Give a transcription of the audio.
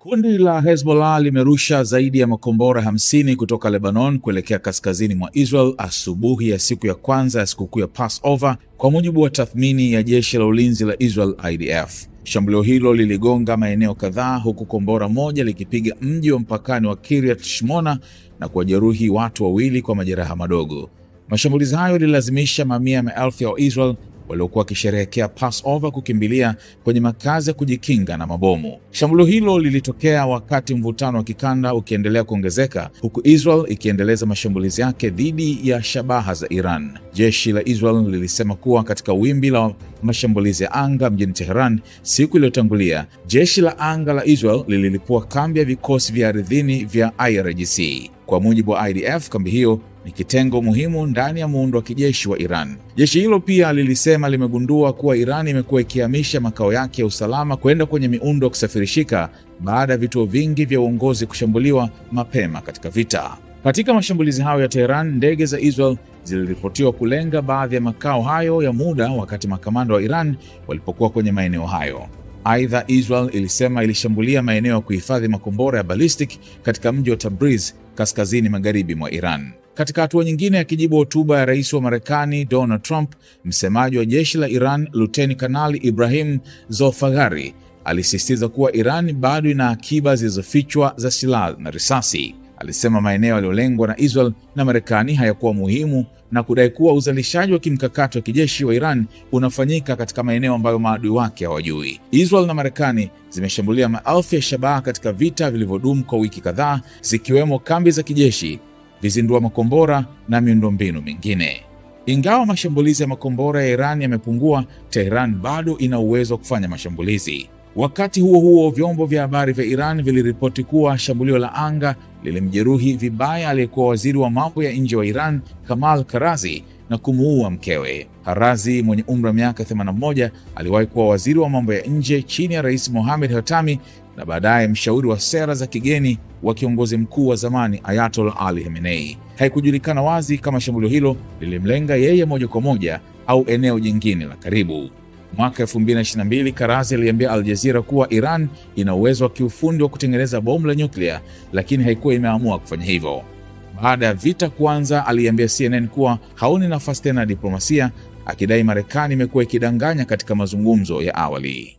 Kundi la Hezbollah limerusha zaidi ya makombora 50 kutoka Lebanon kuelekea kaskazini mwa Israel asubuhi ya siku ya kwanza ya sikukuu ya Passover, kwa mujibu wa tathmini ya jeshi la ulinzi la Israel IDF. Shambulio hilo liligonga maeneo kadhaa, huku kombora moja likipiga mji wa mpakani wa Kiryat Shmona na kuwajeruhi watu wawili kwa majeraha madogo. Mashambulizi hayo yalilazimisha mamia ya maelfu ya Waisrael waliokuwa wakisherehekea Passover kukimbilia kwenye makazi ya kujikinga na mabomu. Shambulio hilo lilitokea wakati mvutano wa kikanda ukiendelea kuongezeka, huku Israel ikiendeleza mashambulizi yake dhidi ya shabaha za Iran. Jeshi la Israel lilisema kuwa katika wimbi la mashambulizi ya anga mjini Tehran siku iliyotangulia, jeshi la anga la Israel lililipua kambi ya vikosi vya ardhini vya IRGC. Kwa mujibu wa IDF, kambi hiyo ni kitengo muhimu ndani ya muundo wa kijeshi wa Iran. Jeshi hilo pia lilisema limegundua kuwa Iran imekuwa ikihamisha makao yake ya usalama kwenda kwenye miundo ya kusafirishika baada ya vituo vingi vya uongozi kushambuliwa mapema katika vita. Katika mashambulizi hayo ya Tehran, ndege za Israel ziliripotiwa kulenga baadhi ya makao hayo ya muda wakati makamanda wa Iran walipokuwa kwenye maeneo hayo. Aidha, Israel ilisema ilishambulia maeneo ya kuhifadhi makombora ya ballistic katika mji wa Tabriz, kaskazini magharibi mwa Iran. Katika hatua nyingine, akijibu hotuba ya rais wa Marekani Donald Trump, msemaji wa jeshi la Iran Luteni Kanali Ibrahim Zolfaghari alisisitiza kuwa Iran bado ina akiba zilizofichwa za silaha na risasi. Alisema maeneo yaliyolengwa na Israel na Marekani hayakuwa muhimu na kudai kuwa uzalishaji wa kimkakati wa kijeshi wa Iran unafanyika katika maeneo ambayo maadui wake hawajui. Israel na Marekani zimeshambulia maelfu ya shabaha katika vita vilivyodumu kwa wiki kadhaa, zikiwemo kambi za kijeshi, vizindua makombora na miundombinu mingine. Ingawa mashambulizi ya makombora ya Iran yamepungua, Tehran bado ina uwezo wa kufanya mashambulizi. Wakati huo huo, vyombo vya habari vya Iran viliripoti kuwa shambulio la anga lilimjeruhi vibaya aliyekuwa waziri wa mambo ya nje wa Iran, Kamal Karazi, na kumuua mkewe. Karazi mwenye umri wa miaka 81 aliwahi kuwa waziri wa mambo ya nje chini ya Rais Mohammad Khatami na baadaye mshauri wa sera za kigeni wa kiongozi mkuu wa zamani Ayatollah Ali Khamenei. Haikujulikana wazi kama shambulio hilo lilimlenga yeye moja kwa moja au eneo jingine la karibu. Mwaka 2022, Karazi aliambia Al Jazeera kuwa Iran ina uwezo wa kiufundi wa kutengeneza bomu la nyuklia, lakini haikuwa imeamua kufanya hivyo. Baada ya vita kuanza, aliambia CNN kuwa haoni nafasi tena ya diplomasia, akidai Marekani imekuwa ikidanganya katika mazungumzo ya awali.